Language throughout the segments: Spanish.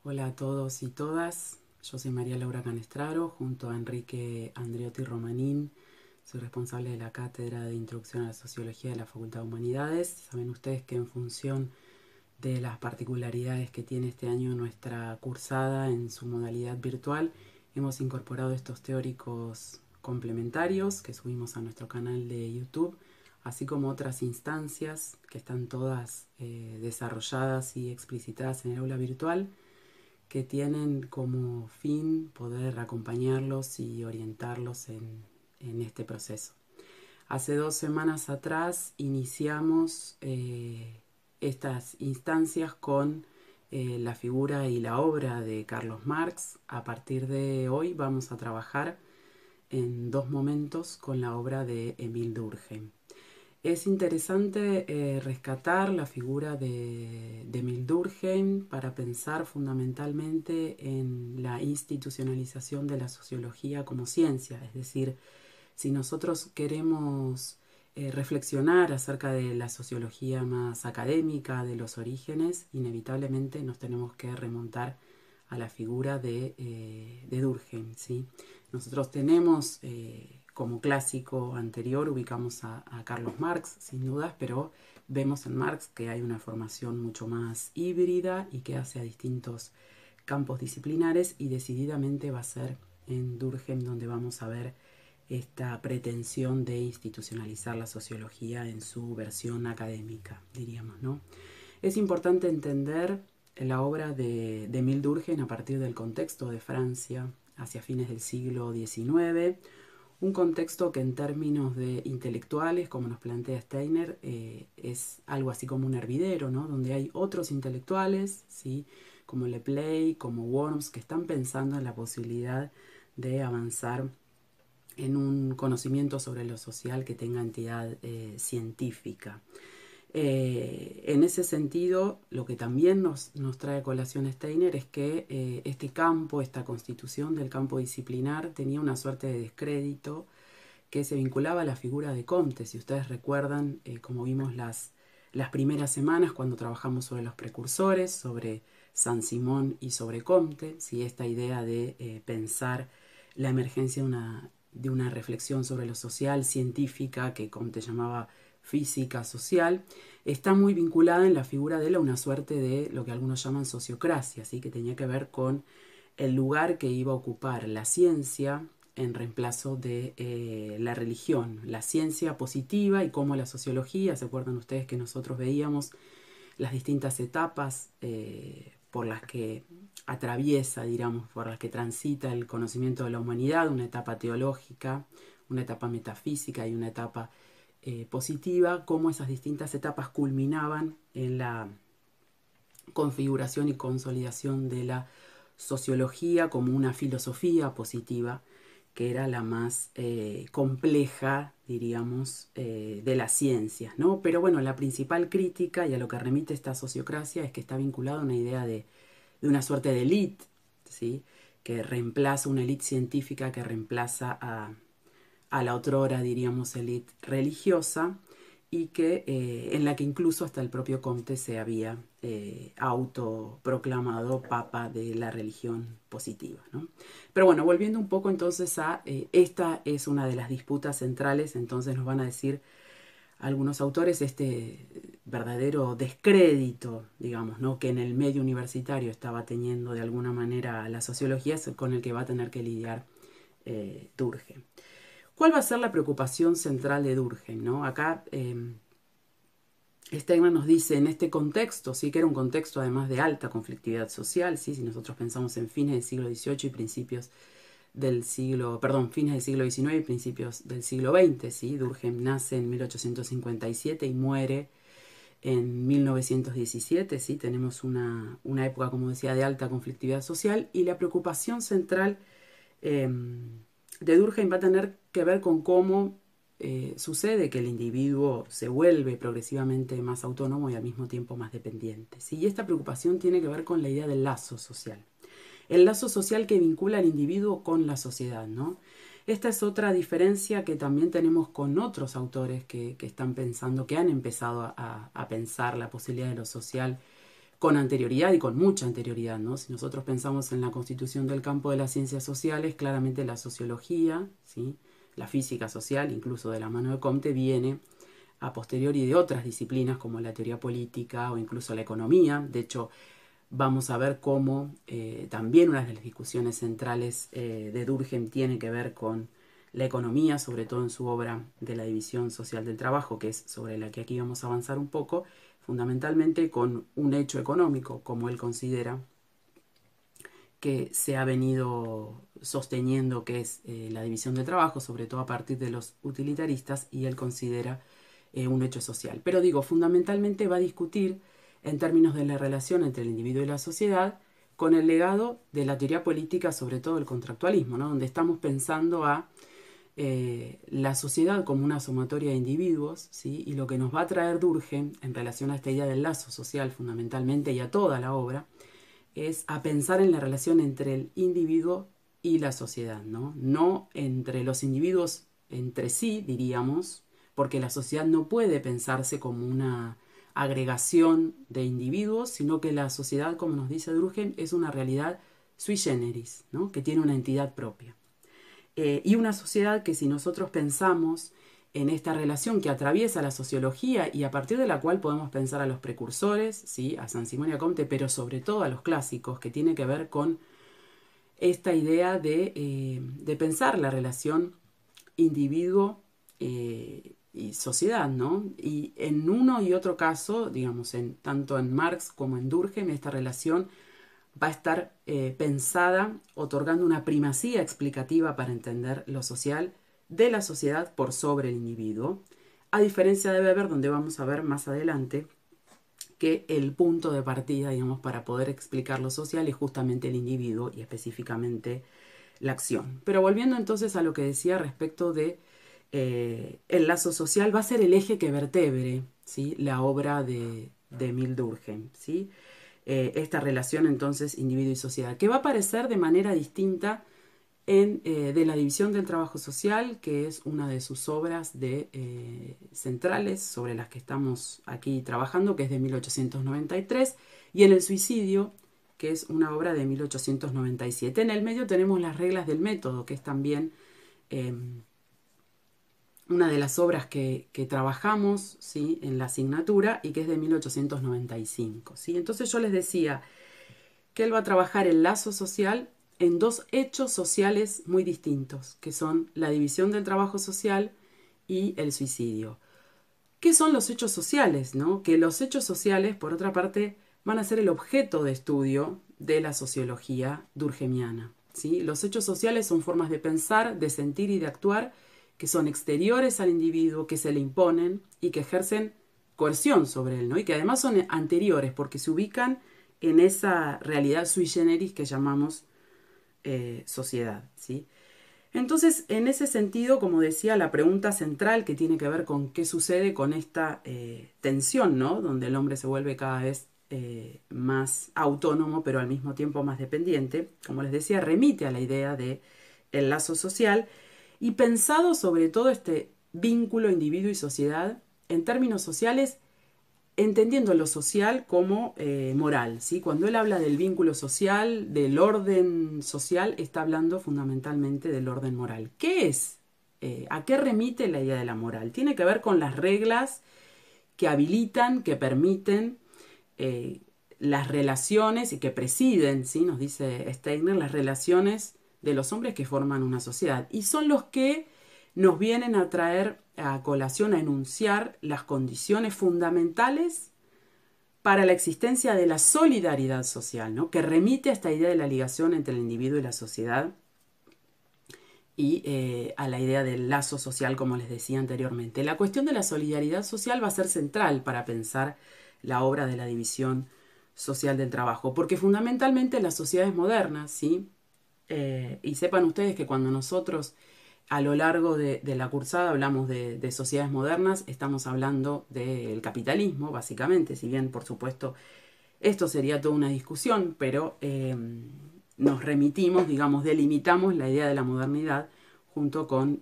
Hola a todos y todas, yo soy María Laura Canestraro, junto a Enrique Andriotti Romanín, soy responsable de la Cátedra de Introducción a la Sociología de la Facultad de Humanidades. Saben ustedes que en función de las particularidades que tiene este año nuestra cursada en su modalidad virtual, hemos incorporado estos teóricos complementarios que subimos a nuestro canal de YouTube, así como otras instancias que están todas desarrolladas y explicitadas en el aula virtual, que tienen como fin poder acompañarlos y orientarlos en este proceso. Hace 2 semanas atrás iniciamos estas instancias con la figura y la obra de Carlos Marx. A partir de hoy vamos a trabajar en 2 momentos con la obra de Émile Durkheim. Es interesante rescatar la figura de Émile Durkheim para pensar fundamentalmente en la institucionalización de la sociología como ciencia. Es decir, si nosotros queremos reflexionar acerca de la sociología más académica, de los orígenes, inevitablemente nos tenemos que remontar a la figura de Durkheim, ¿sí? Nosotros tenemos como clásico anterior, ubicamos a Carlos Marx, sin dudas, pero vemos en Marx que hay una formación mucho más híbrida y que hace a distintos campos disciplinares, y decididamente va a ser en Durkheim donde vamos a ver esta pretensión de institucionalizar la sociología en su versión académica, diríamos, ¿no? Es importante entender la obra de Émile Durkheim a partir del contexto de Francia hacia fines del siglo XIX, un contexto que en términos de intelectuales, como nos plantea Steiner, es algo así como un hervidero, ¿no? Donde hay otros intelectuales, ¿sí? Como Le Play, como Worms, que están pensando en la posibilidad de avanzar en un conocimiento sobre lo social que tenga entidad científica. En ese sentido, lo que también nos trae a colación Steiner es que este campo, esta constitución del campo disciplinar, tenía una suerte de descrédito que se vinculaba a la figura de Comte. Si ustedes recuerdan, como vimos las primeras semanas cuando trabajamos sobre los precursores, sobre Saint-Simon y sobre Comte, ¿sí? Esta idea de pensar la emergencia de una reflexión sobre lo social, científica, que Comte llamaba física social, está muy vinculada en la figura de él a una suerte de lo que algunos llaman sociocracia, ¿sí? Que tenía que ver con el lugar que iba a ocupar la ciencia en reemplazo de la religión, la ciencia positiva, y cómo la sociología, ¿se acuerdan ustedes que nosotros veíamos las distintas etapas por las que atraviesa, digamos, por las que transita el conocimiento de la humanidad, una etapa teológica, una etapa metafísica y una etapa positiva, cómo esas distintas etapas culminaban en la configuración y consolidación de la sociología como una filosofía positiva, que era la más compleja, diríamos, de las ciencias, ¿no? Pero bueno, la principal crítica y a lo que remite esta sociocracia es que está vinculada a una idea de una suerte de élite, ¿sí? Que reemplaza una élite científica, que reemplaza a la otrora, diríamos, élite religiosa, y que en la que incluso hasta el propio Comte se había autoproclamado papa de la religión positiva, ¿no? Pero bueno, volviendo un poco entonces a esta es una de las disputas centrales. Entonces nos van a decir algunos autores este verdadero descrédito, digamos, ¿no? Que en el medio universitario estaba teniendo de alguna manera la sociología, es con el que va a tener que lidiar Durkheim. ¿Cuál va a ser la preocupación central de Durkheim, ¿no? Acá Steiner nos dice, en este contexto, sí, que era un contexto además de alta conflictividad social, sí, si nosotros pensamos en fines del siglo XVIII y principios del siglo, perdón, fines del siglo XIX y principios del siglo XX, sí, Durkheim nace en 1857 y muere en 1917, sí, tenemos una época, como decía, de alta conflictividad social, y la preocupación central de Durkheim va a tener que ver con cómo sucede que el individuo se vuelve progresivamente más autónomo y al mismo tiempo más dependiente, ¿sí? Y esta preocupación tiene que ver con la idea del lazo social. El lazo social que vincula al individuo con la sociedad, ¿no? Esta es otra diferencia que también tenemos con otros autores que están pensando, que han empezado a pensar la posibilidad de lo social con anterioridad y con mucha anterioridad, ¿no? Si nosotros pensamos en la constitución del campo de las ciencias sociales, claramente la sociología, ¿sí? La física social, incluso de la mano de Comte, viene a posteriori de otras disciplinas como la teoría política o incluso la economía. De hecho, vamos a ver cómo también una de las discusiones centrales de Durkheim tiene que ver con la economía, sobre todo en su obra de la división social del trabajo, que es sobre la que aquí vamos a avanzar un poco, fundamentalmente con un hecho económico, como él considera que se ha venido sosteniendo, que es la división del trabajo, sobre todo a partir de los utilitaristas, y él considera un hecho social. Pero digo, fundamentalmente va a discutir en términos de la relación entre el individuo y la sociedad con el legado de la teoría política, sobre todo el contractualismo, ¿no? Donde estamos pensando a la sociedad como una sumatoria de individuos, ¿sí? Y lo que nos va a traer Durkheim en relación a esta idea del lazo social fundamentalmente y a toda la obra es a pensar en la relación entre el individuo y la sociedad, ¿no? No entre los individuos entre sí, diríamos, porque la sociedad no puede pensarse como una agregación de individuos, sino que la sociedad, como nos dice Durkheim, es una realidad sui generis, ¿no? Que tiene una entidad propia. Y una sociedad que si nosotros pensamos en esta relación que atraviesa la sociología y a partir de la cual podemos pensar a los precursores, ¿sí? A Saint-Simon y a Comte, pero sobre todo a los clásicos, que tiene que ver con esta idea de pensar la relación individuo y sociedad, ¿no? Y en uno y otro caso, digamos, tanto en Marx como en Durkheim, esta relación va a estar pensada otorgando una primacía explicativa para entender lo social de la sociedad por sobre el individuo, a diferencia de Weber, donde vamos a ver más adelante que el punto de partida, digamos, para poder explicar lo social es justamente el individuo y específicamente la acción. Pero volviendo entonces a lo que decía respecto de el lazo social, va a ser el eje que vertebre, ¿sí? La obra de Emile Durkheim, ¿sí? Esta relación entonces individuo y sociedad, que va a aparecer de manera distinta de la división del trabajo social, que es una de sus obras centrales sobre las que estamos aquí trabajando, que es de 1893, y en el suicidio, que es una obra de 1897. En el medio tenemos las reglas del método, que es también una de las obras que trabajamos, ¿sí? En la asignatura y que es de 1895. ¿Sí? Entonces yo les decía que él va a trabajar el lazo social en dos hechos sociales muy distintos, que son la división del trabajo social y el suicidio. ¿Qué son los hechos sociales? ¿No? Que los hechos sociales, por otra parte, van a ser el objeto de estudio de la sociología durkheimiana. ¿Sí? Los hechos sociales son formas de pensar, de sentir y de actuar que son exteriores al individuo, que se le imponen y que ejercen coerción sobre él, ¿no? Y que además son anteriores porque se ubican en esa realidad sui generis que llamamos sociedad, ¿sí? Entonces, en ese sentido, como decía, la pregunta central que tiene que ver con qué sucede con esta tensión, ¿no? Donde el hombre se vuelve cada vez más autónomo, pero al mismo tiempo más dependiente, como les decía, remite a la idea de el lazo social y pensado sobre todo este vínculo individuo y sociedad en términos sociales, entendiendo lo social como moral, ¿sí? Cuando él habla del vínculo social, del orden social, está hablando fundamentalmente del orden moral. ¿Qué es? ¿A qué remite la idea de la moral? Tiene que ver con las reglas que habilitan, que permiten las relaciones y que presiden, ¿sí? Nos dice Steiner, las relaciones de los hombres que forman una sociedad. Y son los que nos vienen a traer a colación, a enunciar las condiciones fundamentales para la existencia de la solidaridad social, ¿no? Que remite a esta idea de la ligación entre el individuo y la sociedad y a la idea del lazo social, como les decía anteriormente. La cuestión de la solidaridad social va a ser central para pensar la obra de la división social del trabajo, porque fundamentalmente las sociedades modernas, ¿sí? Y sepan ustedes que cuando nosotros a lo largo de la cursada hablamos de sociedades modernas, estamos hablando del capitalismo, básicamente, si bien, por supuesto, esto sería toda una discusión, pero nos remitimos, digamos, delimitamos la idea de la modernidad junto con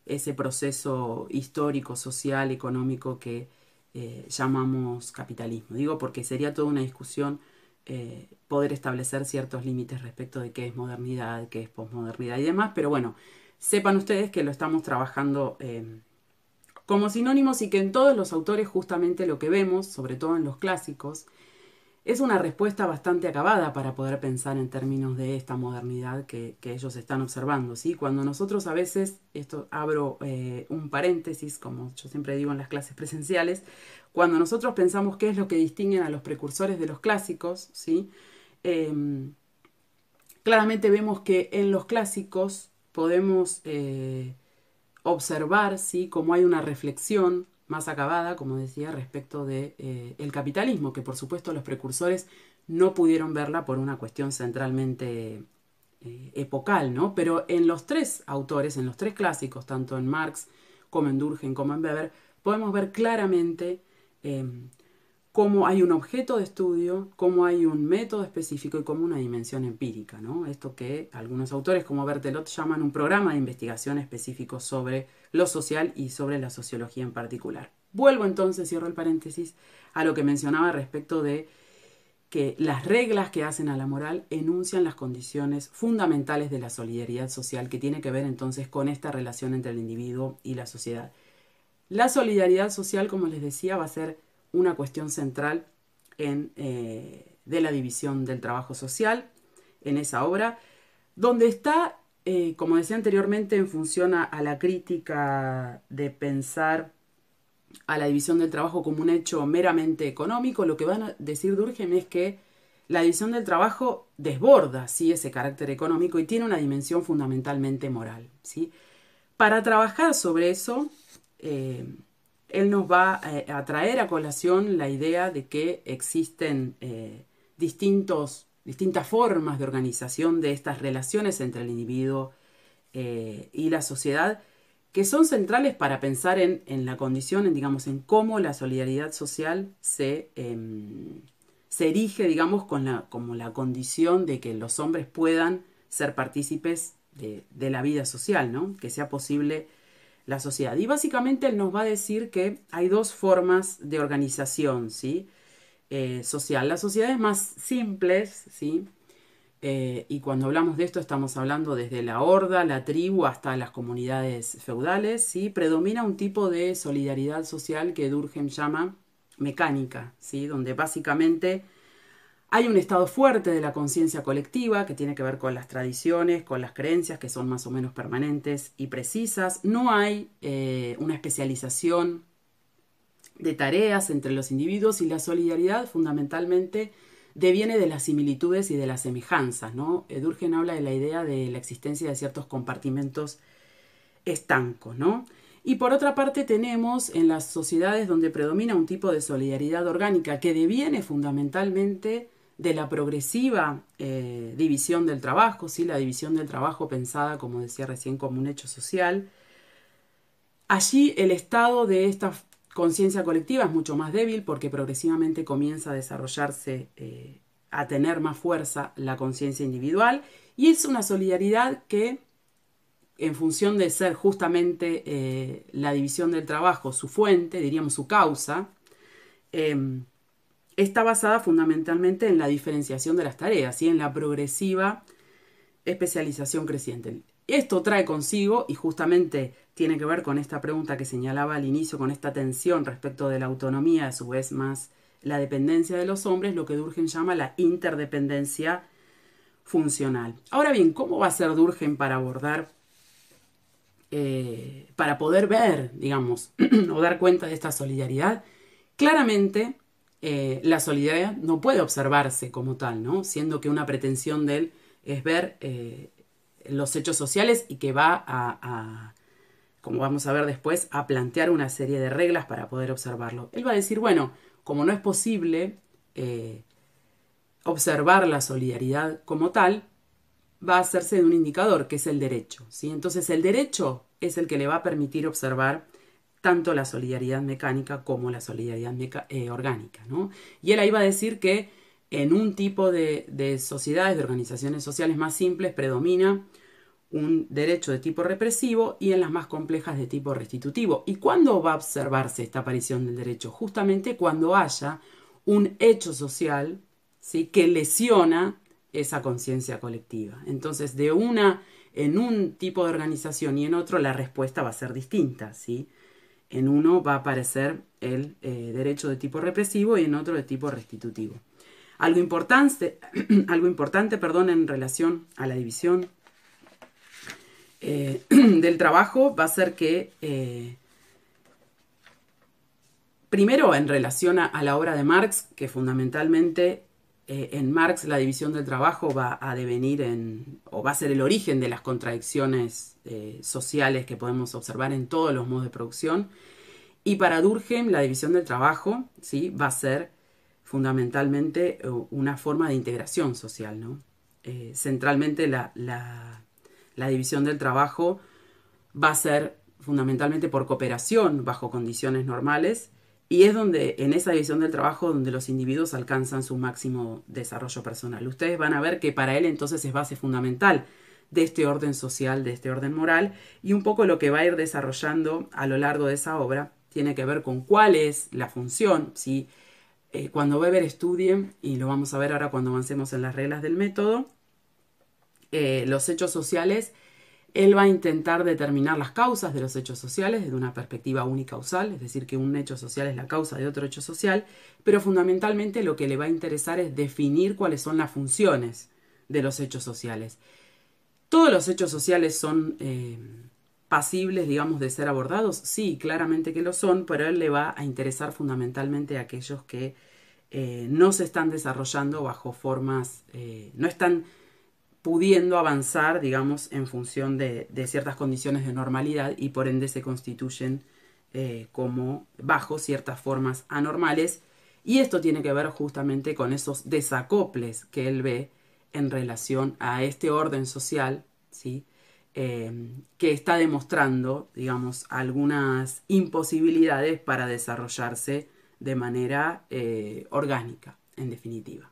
ese proceso histórico, social, económico que llamamos capitalismo. Digo porque sería toda una discusión poder establecer ciertos límites respecto de qué es modernidad, qué es posmodernidad y demás, pero bueno, sepan ustedes que lo estamos trabajando como sinónimos y que en todos los autores justamente lo que vemos, sobre todo en los clásicos, es una respuesta bastante acabada para poder pensar en términos de esta modernidad que ellos están observando, ¿sí? Cuando nosotros a veces, esto abro un paréntesis, como yo siempre digo en las clases presenciales, cuando nosotros pensamos qué es lo que distinguen a los precursores de los clásicos, ¿sí? Claramente vemos que en los clásicos podemos observar, ¿sí?, cómo hay una reflexión más acabada, como decía, respecto de el capitalismo, que por supuesto los precursores no pudieron verla por una cuestión centralmente epocal, ¿no? Pero en los tres autores, en los tres clásicos, tanto en Marx como en Durkheim como en Weber, podemos ver claramente cómo hay un objeto de estudio, cómo hay un método específico y cómo una dimensión empírica, ¿no? Esto que algunos autores como Berthelot llaman un programa de investigación específico sobre lo social y sobre la sociología en particular. Vuelvo entonces, cierro el paréntesis, a lo que mencionaba respecto de que las reglas que hacen a la moral enuncian las condiciones fundamentales de la solidaridad social, que tiene que ver entonces con esta relación entre el individuo y la sociedad. La solidaridad social, como les decía, va a ser una cuestión central de la división del trabajo social en esa obra, donde está, como decía anteriormente, en función a la crítica de pensar a la división del trabajo como un hecho meramente económico. Lo que van a decir Durkheim es que la división del trabajo desborda, ¿sí?, ese carácter económico y tiene una dimensión fundamentalmente moral, ¿sí? Para trabajar sobre eso, él nos va a traer a colación la idea de que existen distintas formas de organización de estas relaciones entre el individuo y la sociedad, que son centrales para pensar en la condición, digamos, en cómo la solidaridad social se erige, digamos, como la condición de que los hombres puedan ser partícipes de la vida social, ¿no? Que sea posible la sociedad. Y básicamente él nos va a decir que hay dos formas de organización, ¿sí?, social. Las sociedades más simples, ¿sí?, y cuando hablamos de esto estamos hablando desde la horda, la tribu, hasta las comunidades feudales, ¿sí?, predomina un tipo de solidaridad social que Durkheim llama mecánica, ¿sí?, donde básicamente hay un estado fuerte de la conciencia colectiva que tiene que ver con las tradiciones, con las creencias que son más o menos permanentes y precisas. No hay una especialización de tareas entre los individuos y la solidaridad fundamentalmente deviene de las similitudes y de las semejanzas, ¿no? Durkheim habla de la idea de la existencia de ciertos compartimentos estancos, ¿no? Y por otra parte tenemos en las sociedades donde predomina un tipo de solidaridad orgánica que deviene fundamentalmente de la progresiva división del trabajo, ¿sí?, la división del trabajo pensada, como decía recién, como un hecho social. Allí el estado de esta conciencia colectiva es mucho más débil porque progresivamente comienza a desarrollarse, a tener más fuerza la conciencia individual, y es una solidaridad que, en función de ser justamente la división del trabajo su fuente, diríamos su causa, está basada fundamentalmente en la diferenciación de las tareas y en la progresiva especialización creciente. Esto trae consigo, y justamente tiene que ver con esta pregunta que señalaba al inicio, con esta tensión respecto de la autonomía, a su vez más la dependencia de los hombres, lo que Durkheim llama la interdependencia funcional. Ahora bien, ¿cómo va a ser Durkheim para abordar, para poder ver, digamos, o dar cuenta de esta solidaridad? Claramente, la solidaridad no puede observarse como tal, ¿no?, siendo que una pretensión de él es ver los hechos sociales y que va como vamos a ver después, a plantear una serie de reglas para poder observarlo. Él va a decir, bueno, como no es posible observar la solidaridad como tal, va a hacerse de un indicador, que es el derecho, ¿sí? Entonces el derecho es el que le va a permitir observar tanto la solidaridad mecánica como la solidaridad orgánica, ¿no? Y él ahí va a decir que en un tipo de sociedades, de organizaciones sociales más simples, predomina un derecho de tipo represivo y en las más complejas de tipo restitutivo. ¿Y cuándo va a observarse esta aparición del derecho? Justamente cuando haya un hecho social, ¿sí?, que lesiona esa conciencia colectiva. Entonces, en un tipo de organización y en otro, la respuesta va a ser distinta, ¿sí? En uno va a aparecer el derecho de tipo represivo y en otro de tipo restitutivo. Algo importante, en relación a la división del trabajo va a ser que, primero en relación a la obra de Marx, que fundamentalmente en Marx la división del trabajo va a devenir o va a ser el origen de las contradicciones sociales que podemos observar en todos los modos de producción. Y para Durkheim la división del trabajo, ¿sí?, va a ser fundamentalmente una forma de integración social, ¿no? Centralmente la división del trabajo va a ser fundamentalmente por cooperación bajo condiciones normales, y es en esa división del trabajo donde los individuos alcanzan su máximo desarrollo personal. Ustedes van a ver que para él entonces es base fundamental de este orden social, de este orden moral, y un poco lo que va a ir desarrollando a lo largo de esa obra tiene que ver con cuál es la función, ¿sí? Cuando Weber estudie, y lo vamos a ver ahora cuando avancemos en las reglas del método, los hechos sociales, él va a intentar determinar las causas de los hechos sociales desde una perspectiva unicausal, es decir, que un hecho social es la causa de otro hecho social, pero fundamentalmente lo que le va a interesar es definir cuáles son las funciones de los hechos sociales. ¿Todos los hechos sociales son pasibles, digamos, de ser abordados? Sí, claramente que lo son, pero a él le va a interesar fundamentalmente a aquellos que no se están desarrollando bajo formas, no están pudiendo avanzar, digamos, en función de ciertas condiciones de normalidad y por ende se constituyen como bajo ciertas formas anormales. Y esto tiene que ver justamente con esos desacoples que él ve en relación a este orden social, ¿sí?, que está demostrando, digamos, algunas imposibilidades para desarrollarse de manera orgánica, en definitiva.